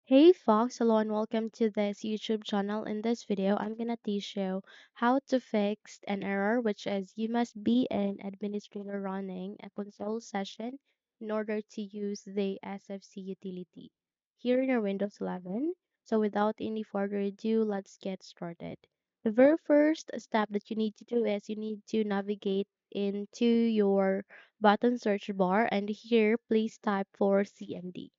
Hey Fox, hello and welcome to this YouTube channel. In this video, I'm gonna teach you how to fix an error, which is you must be an administrator running a console session in order to use the SFC utility here in your Windows 11. So without any further ado, let's get started. The very first step that you need to do is you need to navigate into your button search bar, and here please type for CMD.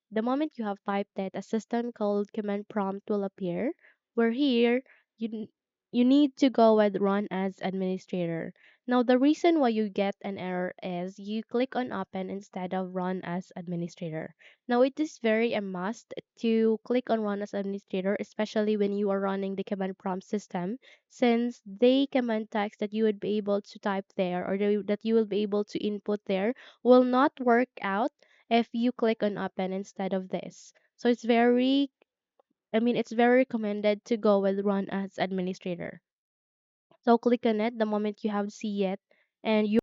The moment you have typed it, a system called command prompt will appear, where here you n- you need to go with run as administrator. Now the reason why you get an error is you click on open instead of run as administrator. Now it is very a must to click on run as administrator, especially when you are running the command prompt system, since the command text that you would be able to type there or that you will be able to input there will not work out if you click on open instead of this. So it's very recommended to go with run as administrator. So click on it the moment you have see it, and your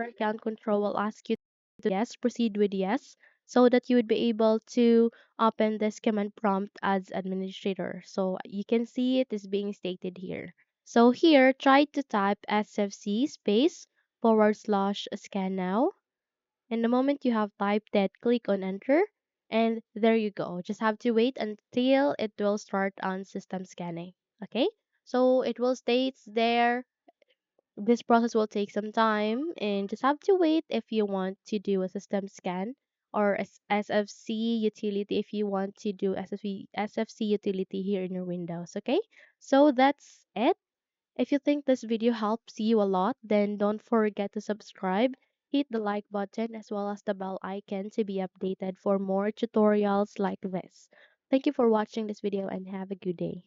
account control will ask you to yes, proceed with yes, so that you would be able to open this command prompt as administrator. So you can see it is being stated here. So here, try to type sfc space /scannow, and the moment you have typed that, click on enter, and there you go. Just have to wait until it will start on system scanning. Okay? So it will states there. This process will take some time, and just have to wait if you want to do a system scan or SFC utility if you want to do SFC utility here in your Windows. Okay? So that's it. If you think this video helps you a lot, then don't forget to subscribe, hit the like button as well as the bell icon to be updated for more tutorials like this. Thank you for watching this video and have a good day.